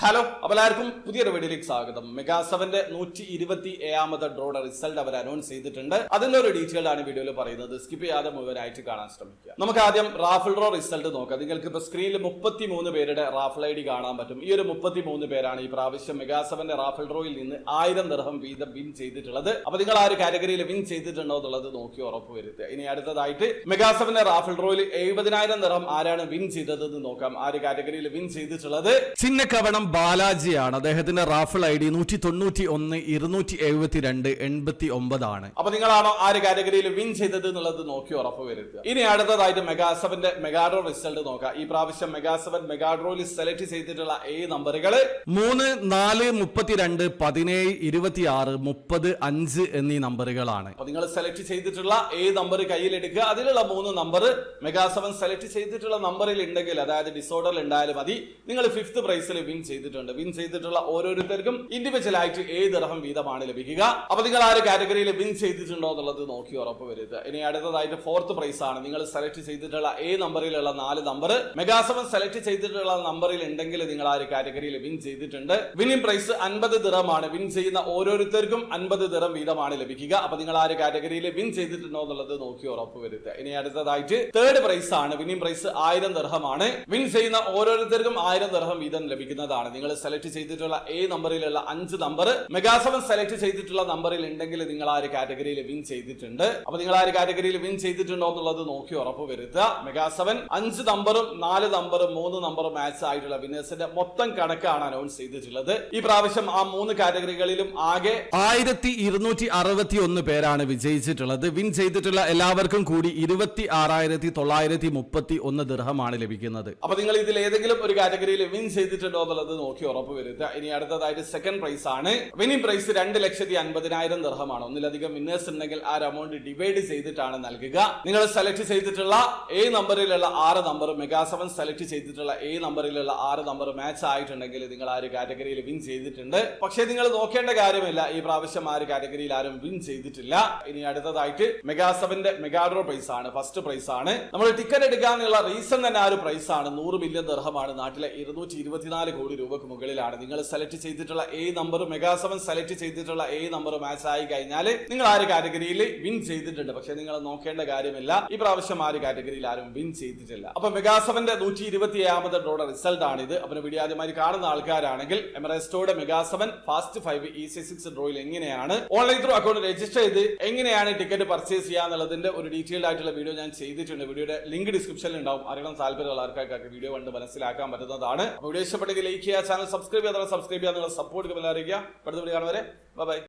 Hello, അപ്പോൾ എല്ലാവർക്കും പുതിയൊരു വീഡിയോയിലേക്ക് സ്വാഗതം. മെഗാ 7ന്റെ 127ാമത്തെ ഡ്രോയുടെ റിസൾട്ട് അവർ അനൗൺസ് ചെയ്തിട്ടുണ്ട്. അതിന്റെ ഒരു ഡീറ്റെയിൽ ആണ് വീഡിയോയിൽ പറയുന്നത്. സ്കിപ്പ് ചെയ്യാതെ മുഴുവനായിട്ട് കാണാൻ ശ്രമിക്കുക. നമുക്ക് ആദ്യം റാഫിൾ ഡ്രോ റിസൾട്ട് നോക്കാം. നിങ്ങൾക്ക് ഇപ്പോൾ സ്ക്രീനിൽ 33 പേരുടെ റാഫിൾ ഐഡി കാണാൻ പറ്റും. ഈ ഒരു 33 പേരാണ് ഈ പ്രാവശ്യം മെഗാ 7ന്റെ റാഫിൾ ഡ്രോയിൽ നിന്ന് 1000 ദിർഹം വീതം വിൻ ചെയ്തിട്ടുള്ളത്. അപ്പൊ നിങ്ങൾ ആ ഒരു കാറ്റഗറിയിൽ വിൻ ചെയ്തിട്ടുണ്ടോ എന്നുള്ളത് നോക്കി ഉറപ്പ് വരുത്തുക. ഇനി അടുത്തതായിട്ട് മെഗാ 7ന്റെ റാഫിൾ ഡ്രോയിൽ 70,000 ദിർഹം ആരാണ് വിൻ ചെയ്തതെന്ന് നോക്കാം. ആ ഒരു കാറ്റഗറിയിൽ വിൻ ചെയ്തിട്ടുള്ളത് ചിന്നക്കവണം ബാലാജിയാണ്. അദ്ദേഹത്തിന്റെ റാഫിൾ ഐ ഡി 191 272 89 ആണ്. അപ്പൊ നിങ്ങളാണോ ആ ഒരു കാറ്റഗറിയിൽ വിൻ ചെയ്തത് എന്നുള്ളത് നോക്കി ഉറപ്പ് വരുത്തുക. ഇനി അടുത്തതായിട്ട് മെഗാ 7ന്റെ മെഗാഡ്രോ റിസൾട്ട് നോക്കാം. ഈ പ്രാവശ്യം മെഗാ 7 മെഗാഡ്രോയിൽ സെലക്ട് ചെയ്തിട്ടുള്ള നമ്പറുകൾ 3, 4, 32, 17, 26, 30, 5 എന്നീ നമ്പറുകളാണ്. അപ്പൊ നിങ്ങൾ സെലക്ട് ചെയ്തിട്ടുള്ള നമ്പർ കയ്യിലെടുക്കുക. അതിലുള്ള 3 നമ്പർ മെഗാ 7 സെലക്ട് ചെയ്തിട്ടുള്ള നമ്പറിൽ ഉണ്ടെങ്കിൽ, അതായത് ഡിസോർഡറിൽ ഉണ്ടായാലും മതി, നിങ്ങൾ 5th പ്രൈസിൽ വിൻ ചെയ്തിട്ടുണ്ട്. വിൻ ചെയ്തിട്ടുള്ള ഓരോരുത്തർക്കും ഇൻഡിവിജ്വൽ ആയിട്ട് 7 ദിർഹം വീതമാണ് ലഭിക്കുക. അപ്പൊ നിങ്ങൾ ആ ഒരു കാറ്റഗറിയിൽ വിൻ ചെയ്തിട്ടുണ്ടോ എന്നുള്ളത് നോക്കി ഉറപ്പ് വരുത്തുക. ഇനി അടുത്തതായിട്ട് 4th പ്രൈസ് ആണ്. നിങ്ങൾ സെലക്ട് ചെയ്തിട്ടുള്ള നമ്പറിലുള്ള 4 നമ്പർ മെഗാ 7 സെലക്ട് ചെയ്തിട്ടുള്ള നമ്പറിൽ ഉണ്ടെങ്കിൽ നിങ്ങൾ ആ ഒരു കാറ്റഗറിയിൽ വിൻ ചെയ്തിട്ടുണ്ട്. Winning price 50 ദിർഹമാണ്. വിൻ ചെയ്യുന്ന ഓരോരുത്തർക്കും 50 ദിർഹം വീതമാണ് ലഭിക്കുക. അപ്പൊ നിങ്ങൾ ആ ഒരു കാറ്റഗറിയിൽ വിൻ ചെയ്തിട്ടുണ്ടോ എന്നുള്ളത് നോക്കി ഉറപ്പ് വരുത്തുക. ഇനി അടുത്തതായിട്ട് 3rd പ്രൈസ് ആണ്. Winning price 1000 ദിർഹമാണ്. വിൻ ചെയ്യുന്ന ഓരോരുത്തർക്കും 1000 ദിർഹം വീതം ലഭിക്കുന്നതാണ്. നിങ്ങൾ സെലക്ട് ചെയ്തിട്ടുള്ള നമ്പറിലുള്ള 5 നമ്പർ മെഗാ 7 സെലക്ട് ചെയ്തിട്ടുള്ള നമ്പറിൽ ഉണ്ടെങ്കിൽ നിങ്ങൾ ആ ഒരു കാറ്റഗറിയിൽ വിൻ ചെയ്തിട്ടുണ്ട്. അപ്പൊ നിങ്ങൾ ആ ഒരു കാറ്റഗറിയിൽ വിൻ ചെയ്തിട്ടുണ്ടോ എന്നുള്ളത് നോക്കി ഉറപ്പ് വരുത്തുക. മെഗാ 7 5 നമ്പറും 4 നമ്പറും 3 നമ്പറും മാച്ച് ആയിട്ടുള്ള വിന്നേഴ്സിന്റെ മൊത്തം കണക്കാണ് അനൗൺസ് ചെയ്തിട്ടുള്ളത്. ഈ പ്രാവശ്യം ആ 3 കാറ്റഗറികളിലും ആകെ 1261 പേരാണ് വിജയിച്ചിട്ടുള്ളത്. വിൻ ചെയ്തിട്ടുള്ള എല്ലാവർക്കും കൂടി 26,931 ദിർഹമാണ് ലഭിക്കുന്നത്. അപ്പൊ നിങ്ങൾ ഇതിൽ ഏതെങ്കിലും ഒരു കാറ്റഗറിയിൽ വിൻ ചെയ്തിട്ടുണ്ടോ എന്നുള്ളത് നോക്കി ഉറപ്പ് വരുത്തുക. ഇനി അടുത്തതായിട്ട് 2nd പ്രൈസ് ആണ്. Winning price 2,50,000 ദിർഹമാണ്. ഒന്നിലധികം വിന്നേഴ്സ് ഉണ്ടെങ്കിൽ ആ അമൗണ്ട് ഡിവൈഡ് ചെയ്തിട്ടാണ് നൽകുക. നിങ്ങൾ സെലക്ട് ചെയ്തിട്ടുള്ള നമ്പറിലുള്ള 6 നമ്പർ മെഗാ 7 സെലക്ട് ചെയ്തിട്ടുള്ള നമ്പറിലുള്ള 6 നമ്പർ മാച്ച് ആയിട്ടുണ്ടെങ്കിൽ നിങ്ങൾ ആ ഒരു കാറ്റഗറിയിൽ വിൻ ചെയ്തിട്ടുണ്ട്. പക്ഷേ നിങ്ങൾ നോക്കേണ്ട കാര്യമില്ല, ഈ പ്രാവശ്യം ആ ഒരു കാറ്റഗറിയിൽ ആരും വിൻ ചെയ്തിട്ടില്ല. ഇനി അടുത്തതായിട്ട് മെഗാ 7ന്റെ മെഗാഡ്രോ പ്രൈസ് ആണ്. ഫസ്റ്റ് പ്രൈസ് ആണ്. നമ്മൾ ടിക്കറ്റ് എടുക്കാനുള്ള റീസൺ തന്നെ ആ ഒരു പ്രൈസ് ആണ്. 100 മില്യൺ ദിർഹമാണ്. നാട്ടിലെ 224 കോടി രൂപക്ക് മുകളിലാണ്. നിങ്ങൾ സെലക്ട് ചെയ്തിട്ടുള്ള നമ്പർ മെഗാ 7 സെലക്ട് ചെയ്തിട്ടുള്ള നമ്പർ മാച്ച് ആയി കഴിഞ്ഞാൽ നിങ്ങൾ ആ ഒരു കാറ്റഗറിയിൽ വിൻ ചെയ്തിട്ടുണ്ട്. പക്ഷെ നിങ്ങൾ നോക്കേണ്ട കാര്യമില്ല, ഈ പ്രാവശ്യം ആ ഒരു കാറ്റഗറിയിൽ ആരും വിൻ ചെയ്തിട്ടില്ല. അപ്പൊ മെഗാ 7ന്റെ 127ാമത്തെ ഡ്രോയുടെ റിസൾട്ട് ആണിത്. അപ്പൊ വീഡിയോ ആദ്യമായി കാണുന്ന ആൾക്കാരാണെങ്കിൽ എമറേസ്റ്റോയുടെ മെഗാ 7 ഫാസ്റ്റ് 5 EC6 ഡ്രോയിൽ എങ്ങനെയാണ് ഓൺലൈൻ ത്രൂ അക്കൗണ്ട് രജിസ്റ്റർ ചെയ്ത് എങ്ങനെയാണ് ടിക്കറ്റ് പർച്ചേസ് ചെയ്യാന്നുള്ളതിന്റെ ഒരു ഡീറ്റെയിൽഡ് ആയിട്ടുള്ള വീഡിയോ ഞാൻ ചെയ്തിട്ടുണ്ട്. വീഡിയോയുടെ ലിങ്ക് ഡിസ്ക്രിപ്ഷനിൽ ഉണ്ടാവും. അറിയണം താല്പര്യമുള്ള ആൾക്കാർക്ക് വീഡിയോ കണ്ട് മനസ്സിലാക്കാൻ പറ്റുന്നതാണ്. വീഡിയോ ഇഷ്ടപ്പെട്ടെങ്കിൽ ലൈക്ക് ചെയ്യുക, ചാനൽ സബ്സ്ക്രൈബ് ചെയ്യാതെ സബ്സ്ക്രൈബ് ചെയ്യാനുള്ള സപ്പോർട്ട് അറിയിക്കുക. അടുത്ത വീഡിയോ കാണുന്നവരെ ബൈ.